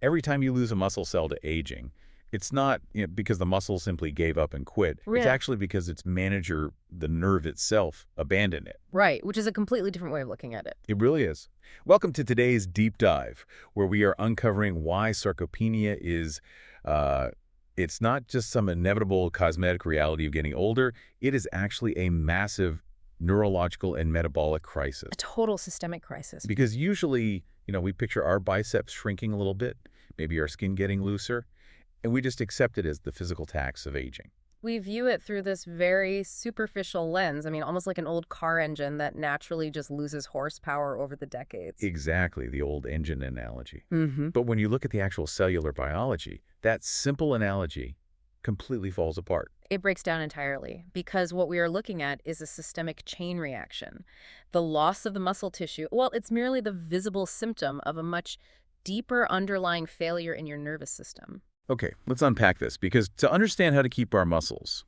Every time you lose a muscle cell to aging, it's not because the muscle simply gave up and quit. It's Yeah. actually because its manager, the nerve itself, abandoned it. Right, which is a completely different way of looking at it. It really is. Welcome to today's deep dive, where we are uncovering why sarcopenia is, it's not just some inevitable cosmetic reality of getting older. It is actually a massive neurological and metabolic crisis. A total systemic crisis. Because usually, we picture our biceps shrinking a little bit, maybe our skin getting looser, and we just accept it as the physical tax of aging. We view it through this very superficial lens. I mean, almost like an old car engine that naturally just loses horsepower over the decades. Exactly, the old engine analogy. Mm-hmm. But when you look at the actual cellular biology, that simple analogy completely falls apart. It breaks down entirely because what we are looking at is a systemic chain reaction. The loss of the muscle tissue, well, it's merely the visible symptom of a much deeper underlying failure in your nervous system. Okay, let's unpack this, because to understand how to keep our muscles,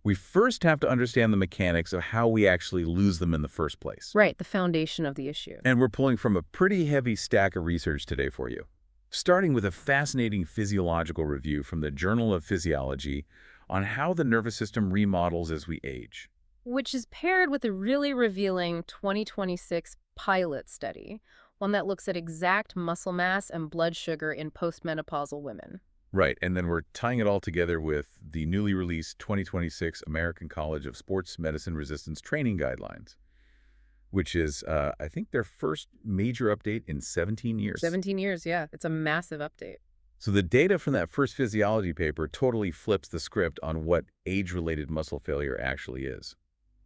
we first have to understand the mechanics of how we actually lose them in the first place. Right, the foundation of the issue. And we're pulling from a pretty heavy stack of research today for you, starting with a fascinating physiological review from the Journal of Physiology on how the nervous system remodels as we age. Which is paired with a really revealing 2026 pilot study, one that looks at exact muscle mass and blood sugar in postmenopausal women. Right, and then we're tying it all together with the newly released 2026 American College of Sports Medicine Resistance Training Guidelines, which is, I think, their first major update in 17 years. 17 years, yeah. It's a massive update. So the data from that first physiology paper totally flips the script on what age-related muscle failure actually is.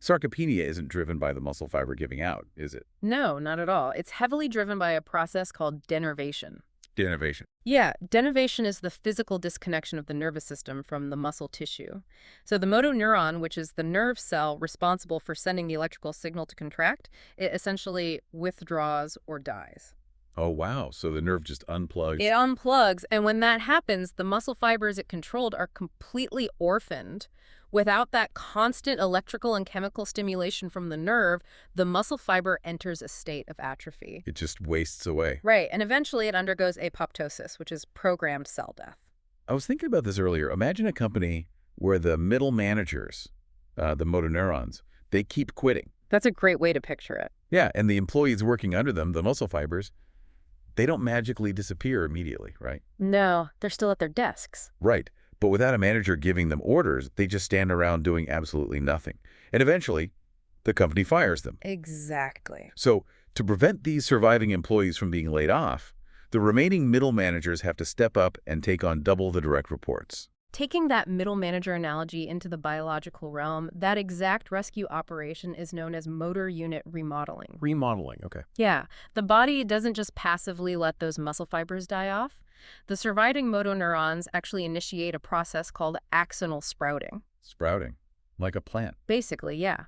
Sarcopenia isn't driven by the muscle fiber giving out, is it? No, not at all. It's heavily driven by a process called denervation. Denervation. Yeah, denervation is the physical disconnection of the nervous system from the muscle tissue. So the motoneuron, which is the nerve cell responsible for sending the electrical signal to contract, it essentially withdraws or dies. Oh, wow. So the nerve just unplugs. It unplugs, and when that happens, the muscle fibers it controlled are completely orphaned. Without that constant electrical and chemical stimulation from the nerve, the muscle fiber enters a state of atrophy. It just wastes away. Right, and eventually it undergoes apoptosis, which is programmed cell death. I was thinking about this earlier. Imagine a company where the middle managers, the motoneurons, they keep quitting. That's a great way to picture it. Yeah, and the employees working under them, the muscle fibers, they don't magically disappear immediately, right? No, they're still at their desks. Right. But without a manager giving them orders, they just stand around doing absolutely nothing. And eventually, the company fires them. Exactly. So to prevent these surviving employees from being laid off, the remaining middle managers have to step up and take on double the direct reports. Taking that middle manager analogy into the biological realm, that exact rescue operation is known as motor unit remodeling. Remodeling, okay. Yeah, the body doesn't just passively let those muscle fibers die off. The surviving motoneurons actually initiate a process called axonal sprouting. Sprouting, like a plant. Basically, yeah.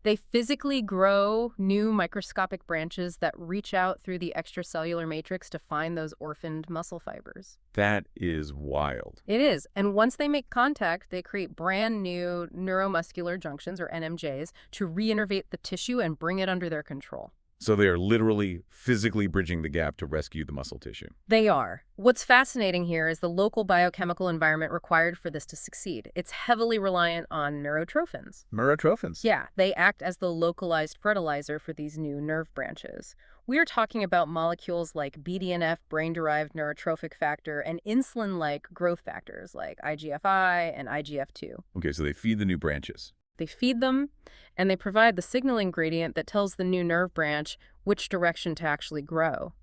They physically grow new microscopic branches that reach out through the extracellular matrix to find those orphaned muscle fibers. That is wild. It is. And once they make contact, they create brand new neuromuscular junctions, or NMJs, to reinnervate the tissue and bring it under their control. So they are literally physically bridging the gap to rescue the muscle tissue. They are. What's fascinating here is the local biochemical environment required for this to succeed. It's heavily reliant on neurotrophins. Neurotrophins. Yeah, they act as the localized fertilizer for these new nerve branches. We're talking about molecules like BDNF, brain-derived neurotrophic factor, and insulin-like growth factors like IGF-I and IGF-2. Okay, so they feed the new branches. They feed them, and they provide the signaling gradient that tells the new nerve branch which direction to actually grow.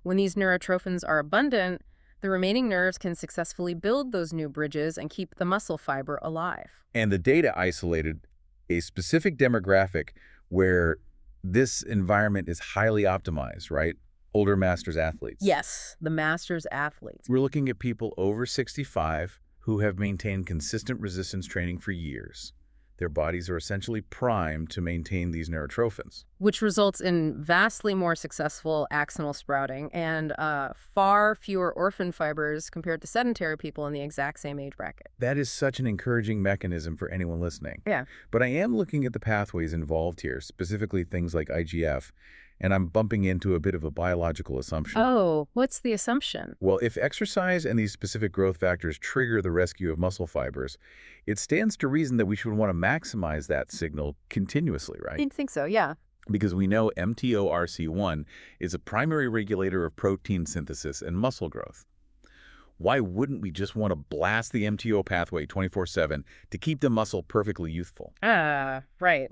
When these neurotrophins are abundant, the remaining nerves can successfully build those new bridges and keep the muscle fiber alive. And the data isolated a specific demographic where this environment is highly optimized, right? Older masters athletes. Yes, the masters athletes. We're looking at people over 65 who have maintained consistent resistance training for years. Their bodies are essentially primed to maintain these neurotrophins. Which results in vastly more successful axonal sprouting and far fewer orphan fibers compared to sedentary people in the exact same age bracket. That is such an encouraging mechanism for anyone listening. Yeah. But I am looking at the pathways involved here, specifically things like IGF, And I'm bumping into a bit of a biological assumption. Oh, what's the assumption? Well, if exercise and these specific growth factors trigger the rescue of muscle fibers, it stands to reason that we should want to maximize that signal continuously, right? You'd think so, yeah. Because we know mTORC1 is a primary regulator of protein synthesis and muscle growth. Why wouldn't we just want to blast the MTO pathway 24/7 to keep the muscle perfectly youthful? Ah, right.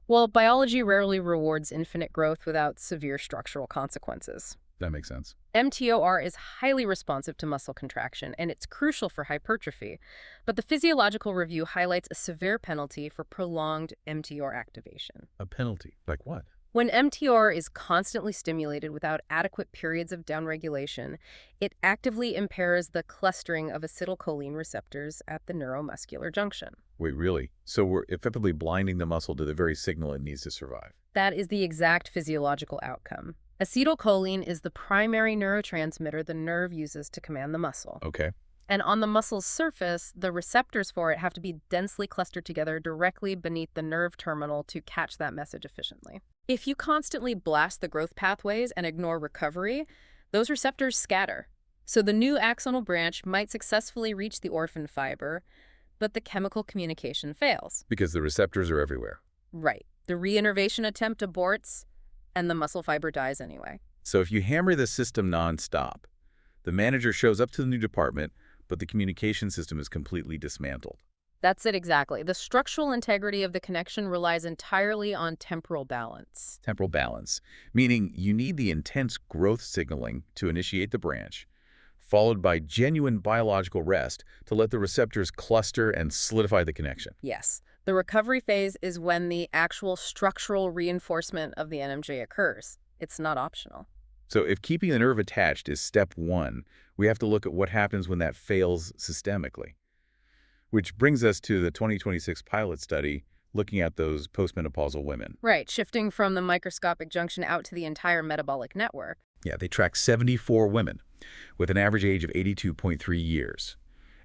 Well, biology rarely rewards infinite growth without severe structural consequences. That makes sense. mTOR is highly responsive to muscle contraction, and it's crucial for hypertrophy. But the physiological review highlights a severe penalty for prolonged mTOR activation. A penalty? Like what? When mTOR is constantly stimulated without adequate periods of downregulation, it actively impairs the clustering of acetylcholine receptors at the neuromuscular junction. Wait, really? So we're effectively blinding the muscle to the very signal it needs to survive. That is the exact physiological outcome. Acetylcholine is the primary neurotransmitter the nerve uses to command the muscle. Okay. And on the muscle's surface, the receptors for it have to be densely clustered together directly beneath the nerve terminal to catch that message efficiently. If you constantly blast the growth pathways and ignore recovery, those receptors scatter. So the new axonal branch might successfully reach the orphan fiber, but the chemical communication fails. Because the receptors are everywhere. Right. The reinnervation attempt aborts, and the muscle fiber dies anyway. So if you hammer the system nonstop, the manager shows up to the new department, but the communication system is completely dismantled. That's it exactly. The structural integrity of the connection relies entirely on temporal balance. Temporal balance, meaning you need the intense growth signaling to initiate the branch, followed by genuine biological rest to let the receptors cluster and solidify the connection. Yes. The recovery phase is when the actual structural reinforcement of the NMJ occurs. It's not optional. So if keeping the nerve attached is step one, we have to look at what happens when that fails systemically. Which brings us to the 2026 pilot study looking at those postmenopausal women. Right, shifting from the microscopic junction out to the entire metabolic network. Yeah, they tracked 74 women with an average age of 82.3 years.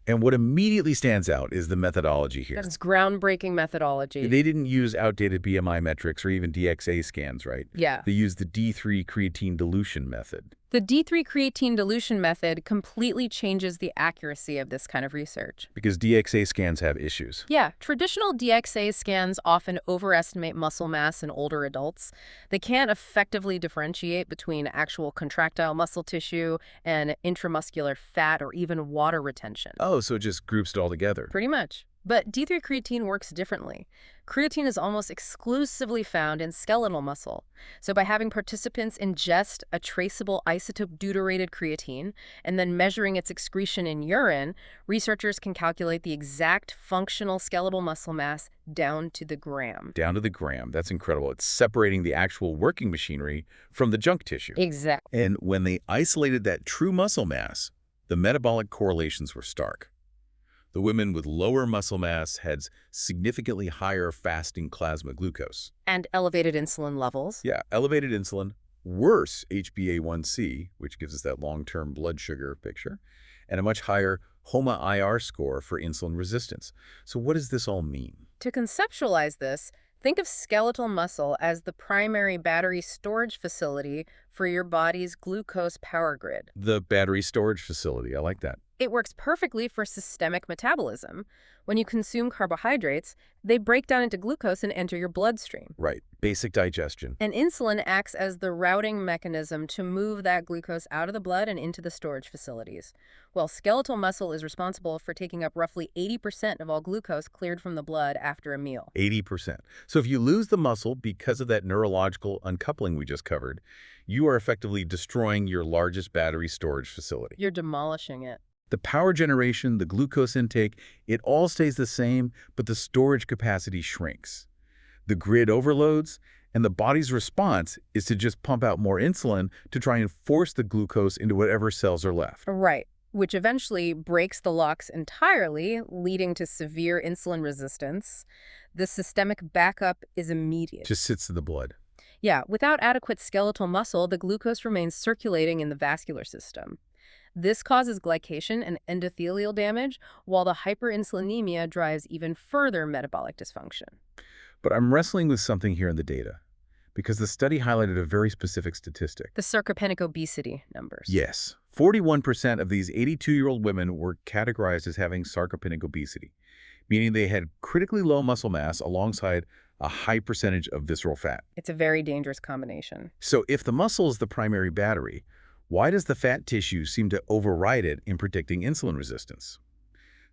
And what immediately stands out is the methodology here. That's groundbreaking methodology. They didn't use outdated BMI metrics or even DXA scans, right? Yeah. They used the D3 creatine dilution method. The D3 creatine dilution method completely changes the accuracy of this kind of research. Because DXA scans have issues. Yeah, traditional DXA scans often overestimate muscle mass in older adults. They can't effectively differentiate between actual contractile muscle tissue and intramuscular fat or even water retention. Oh, so it just groups it all together. Pretty much. But D3 creatine works differently. Creatine is almost exclusively found in skeletal muscle. So by having participants ingest a traceable isotope deuterated creatine and then measuring its excretion in urine, researchers can calculate the exact functional skeletal muscle mass down to the gram. Down to the gram. That's incredible. It's separating the actual working machinery from the junk tissue. Exactly. And when they isolated that true muscle mass, the metabolic correlations were stark. The women with lower muscle mass had significantly higher fasting plasma glucose. And elevated insulin levels. Yeah, elevated insulin, worse HbA1c, which gives us that long-term blood sugar picture, and a much higher HOMA-IR score for insulin resistance. So what does this all mean? To conceptualize this, think of skeletal muscle as the primary battery storage facility for your body's glucose power grid. The battery storage facility, I like that. It works perfectly for systemic metabolism. When you consume carbohydrates, they break down into glucose and enter your bloodstream. Right, basic digestion. And insulin acts as the routing mechanism to move that glucose out of the blood and into the storage facilities. Well, skeletal muscle is responsible for taking up roughly 80% of all glucose cleared from the blood after a meal. 80%. So if you lose the muscle because of that neurological uncoupling we just covered, you are effectively destroying your largest battery storage facility. You're demolishing it. The power generation, the glucose intake, it all stays the same, but the storage capacity shrinks. The grid overloads, and the body's response is to just pump out more insulin to try and force the glucose into whatever cells are left. Right, which eventually breaks the locks entirely, leading to severe insulin resistance. The systemic backup is immediate. Just sits in the blood. Yeah, without adequate skeletal muscle, the glucose remains circulating in the vascular system. This causes glycation and endothelial damage, while the hyperinsulinemia drives even further metabolic dysfunction. But I'm wrestling with something here in the data. because the study highlighted a very specific statistic. The sarcopenic obesity numbers. Yes, 41% of these 82-year-old women were categorized as having sarcopenic obesity, meaning they had critically low muscle mass alongside a high percentage of visceral fat. It's a very dangerous combination. So if the muscle is the primary battery, why does the fat tissue seem to override it in predicting insulin resistance?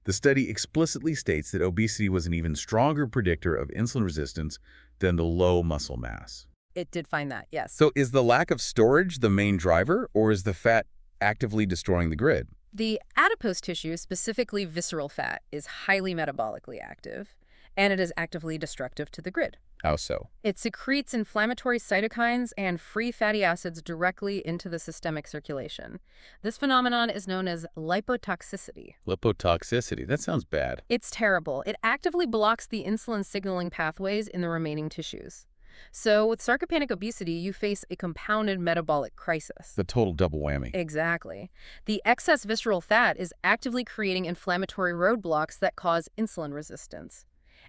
The study explicitly states that obesity was an even stronger predictor of insulin resistance than the low muscle mass. It did find that, yes. So is the lack of storage the main driver, or is the fat actively destroying the grid? The adipose tissue, specifically visceral fat, is highly metabolically active, and it is actively destructive to the grid. How so? It secretes inflammatory cytokines and free fatty acids directly into the systemic circulation. This phenomenon is known as lipotoxicity. Lipotoxicity. That sounds bad. It's terrible. It actively blocks the insulin signaling pathways in the remaining tissues. So with sarcopenic obesity, you face a compounded metabolic crisis. The total double whammy. Exactly. The excess visceral fat is actively creating inflammatory roadblocks that cause insulin resistance.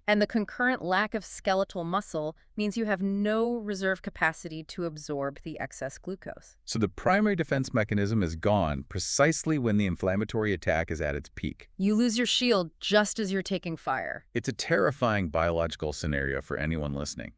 And the concurrent lack of skeletal muscle means you have no reserve capacity to absorb the excess glucose. So the primary defense mechanism is gone precisely when the inflammatory attack is at its peak. You lose your shield just as you're taking fire. It's a terrifying biological scenario for anyone listening.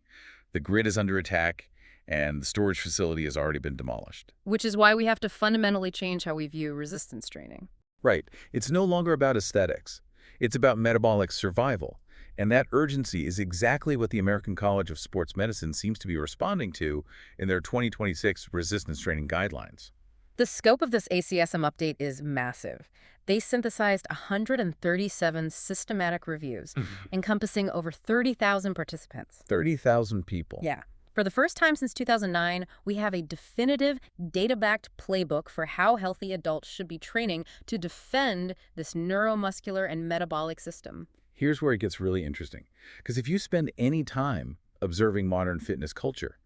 The grid is under attack, and the storage facility has already been demolished. Which is why we have to fundamentally change how we view resistance training. Right. It's no longer about aesthetics. It's about metabolic survival. And that urgency is exactly what the American College of Sports Medicine seems to be responding to in their 2026 resistance training guidelines. The scope of this ACSM update is massive. They synthesized 137 systematic reviews, encompassing over 30,000 participants. 30,000 people. Yeah. For the first time since 2009, we have a definitive, data-backed playbook for how healthy adults should be training to defend this neuromuscular and metabolic system. Here's where it gets really interesting, because if you spend any time observing modern fitness culture,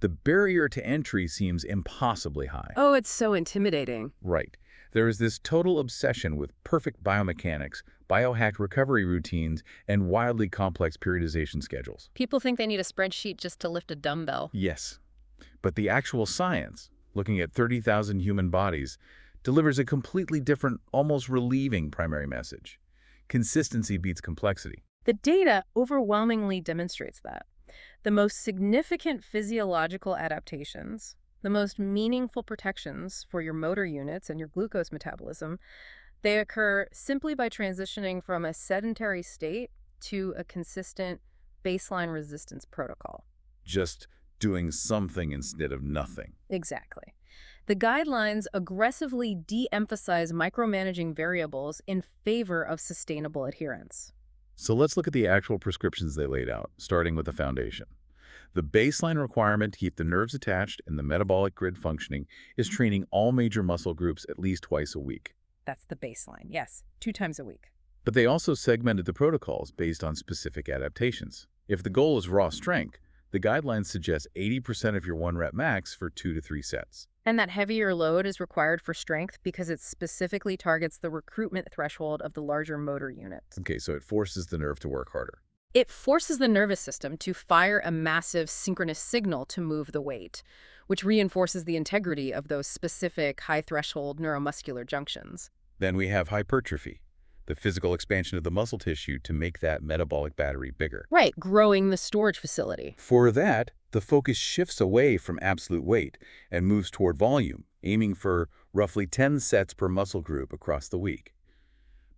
the barrier to entry seems impossibly high. Oh, it's so intimidating. Right. There is this total obsession with perfect biomechanics, biohacked recovery routines, and wildly complex periodization schedules. People think they need a spreadsheet just to lift a dumbbell. Yes. But the actual science, looking at 30,000 human bodies, delivers a completely different, almost relieving primary message. Consistency beats complexity. The data overwhelmingly demonstrates that. The most significant physiological adaptations, the most meaningful protections for your motor units and your glucose metabolism, they occur simply by transitioning from a sedentary state to a consistent baseline resistance protocol. Just doing something instead of nothing. Exactly. The guidelines aggressively de-emphasize micromanaging variables in favor of sustainable adherence. So let's look at the actual prescriptions they laid out, starting with the foundation. The baseline requirement to keep the nerves attached and the metabolic grid functioning is training all major muscle groups at least twice a week. That's the baseline, yes, 2 times a week. But they also segmented the protocols based on specific adaptations. If the goal is raw strength, the guidelines suggest 80% of your 1-rep max for 2 to 3 sets. And that heavier load is required for strength because it specifically targets the recruitment threshold of the larger motor unit. Okay, so it forces the nerve to work harder. It forces the nervous system to fire a massive synchronous signal to move the weight, which reinforces the integrity of those specific high-threshold neuromuscular junctions. Then we have hypertrophy, the physical expansion of the muscle tissue to make that metabolic battery bigger. Right, growing the storage facility. For that, the focus shifts away from absolute weight and moves toward volume, aiming for roughly 10 sets per muscle group across the week.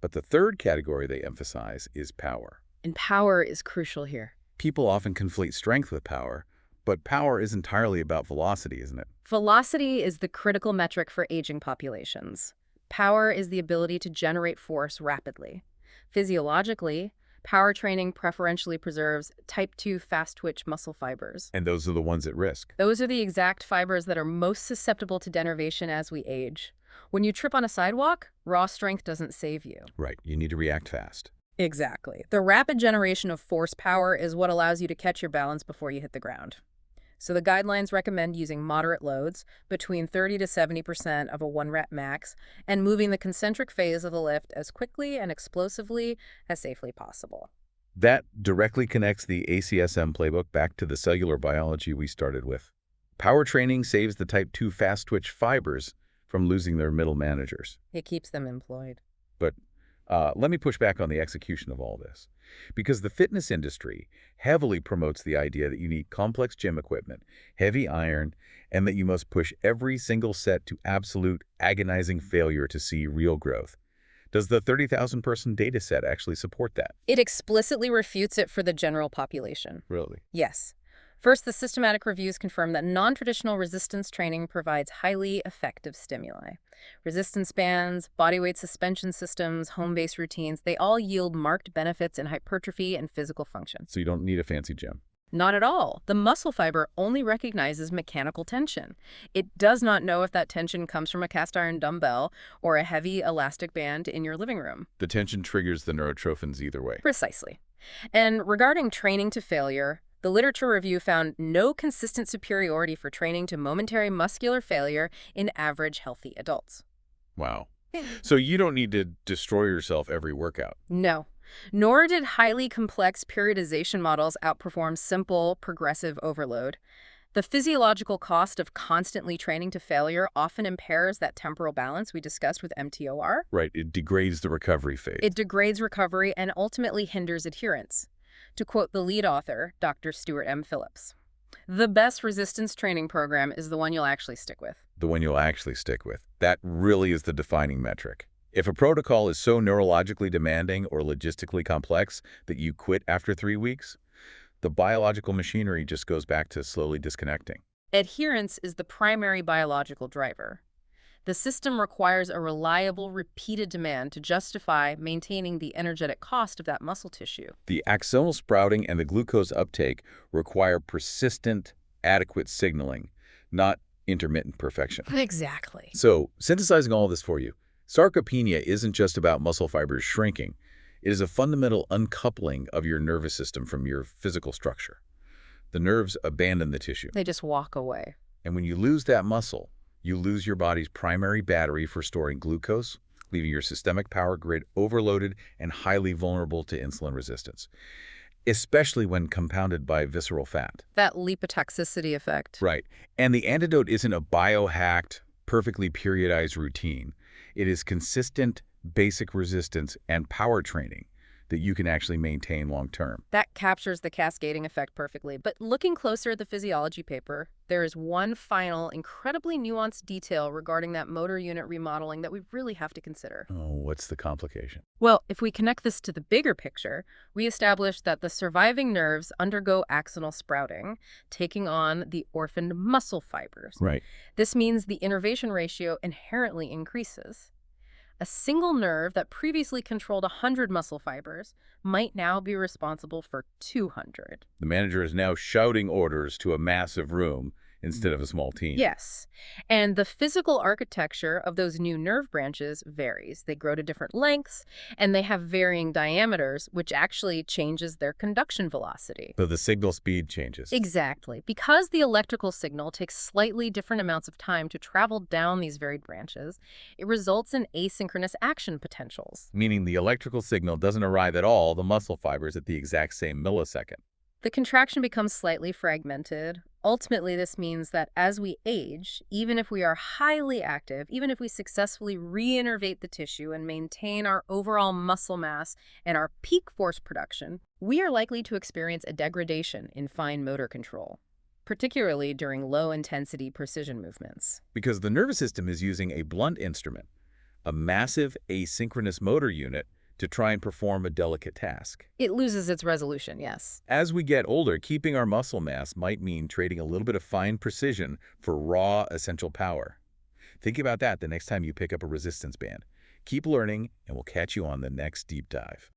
But the third category they emphasize is power. And power is crucial here. People often conflate strength with power, but power is entirely about velocity, isn't it? Velocity is the critical metric for aging populations. Power is the ability to generate force rapidly. Physiologically, power training preferentially preserves type 2 fast-twitch muscle fibers. And those are the ones at risk. Those are the exact fibers that are most susceptible to denervation as we age. When you trip on a sidewalk, raw strength doesn't save you. Right, you need to react fast. Exactly. The rapid generation of force power is what allows you to catch your balance before you hit the ground. So the guidelines recommend using moderate loads, between 30 to 70% of a 1-rep max, and moving the concentric phase of the lift as quickly and explosively as safely possible. That directly connects the ACSM playbook back to the cellular biology we started with. Power training saves the type 2 fast-twitch fibers from losing their middle managers. It keeps them employed. But let me push back on the execution of all this. Because the fitness industry heavily promotes the idea that you need complex gym equipment, heavy iron, and that you must push every single set to absolute agonizing failure to see real growth. Does the 30,000-person data set actually support that? It explicitly refutes it for the general population. Really? Yes. First, the systematic reviews confirm that non-traditional resistance training provides highly effective stimuli. Resistance bands, bodyweight suspension systems, home-based routines, they all yield marked benefits in hypertrophy and physical function. So you don't need a fancy gym. Not at all. The muscle fiber only recognizes mechanical tension. It does not know if that tension comes from a cast iron dumbbell or a heavy elastic band in your living room. The tension triggers the neurotrophins either way. Precisely. And regarding training to failure, the literature review found no consistent superiority for training to momentary muscular failure in average healthy adults. Wow. So you don't need to destroy yourself every workout. No. Nor did highly complex periodization models outperform simple progressive overload. The physiological cost of constantly training to failure often impairs that temporal balance we discussed with MTOR. Right. It degrades the recovery phase. It degrades recovery and ultimately hinders adherence. To quote the lead author, Dr. Stuart M. Phillips, "The best resistance training program is the one you'll actually stick with." The one you'll actually stick with. That really is the defining metric. If a protocol is so neurologically demanding or logistically complex that you quit after 3 weeks, the biological machinery just goes back to slowly disconnecting. Adherence is the primary biological driver. The system requires a reliable, repeated demand to justify maintaining the energetic cost of that muscle tissue. The axonal sprouting and the glucose uptake require persistent, adequate signaling, not intermittent perfection. Exactly. So, synthesizing all this for you, sarcopenia isn't just about muscle fibers shrinking. It is a fundamental uncoupling of your nervous system from your physical structure. The nerves abandon the tissue. They just walk away. And when you lose that muscle, you lose your body's primary battery for storing glucose, leaving your systemic power grid overloaded and highly vulnerable to insulin resistance, especially when compounded by visceral fat. That lipotoxicity effect. Right. And the antidote isn't a biohacked, perfectly periodized routine. It is consistent, basic resistance and power training that you can actually maintain long-term. That captures the cascading effect perfectly. But looking closer at the physiology paper, there is one final, incredibly nuanced detail regarding that motor unit remodeling that we really have to consider. Oh, what's the complication? Well, if we connect this to the bigger picture, we established that the surviving nerves undergo axonal sprouting, taking on the orphaned muscle fibers. Right. This means the innervation ratio inherently increases. A single nerve that previously controlled 100 muscle fibers might now be responsible for 200. The manager is now shouting orders to a massive room instead of a small team. Yes, and the physical architecture of those new nerve branches varies. They grow to different lengths, and they have varying diameters, which actually changes their conduction velocity. So the signal speed changes. Exactly. Because the electrical signal takes slightly different amounts of time to travel down these varied branches, it results in asynchronous action potentials. Meaning the electrical signal doesn't arrive at all the muscle fibers at the exact same millisecond. The contraction becomes slightly fragmented. Ultimately, this means that as we age, even if we are highly active, even if we successfully reinnervate the tissue and maintain our overall muscle mass and our peak force production, we are likely to experience a degradation in fine motor control, particularly during low-intensity precision movements. Because the nervous system is using a blunt instrument, a massive asynchronous motor unit, to try and perform a delicate task. It loses its resolution, yes. As we get older, keeping our muscle mass might mean trading a little bit of fine precision for raw, essential power. Think about that the next time you pick up a resistance band. Keep learning, and we'll catch you on the next deep dive.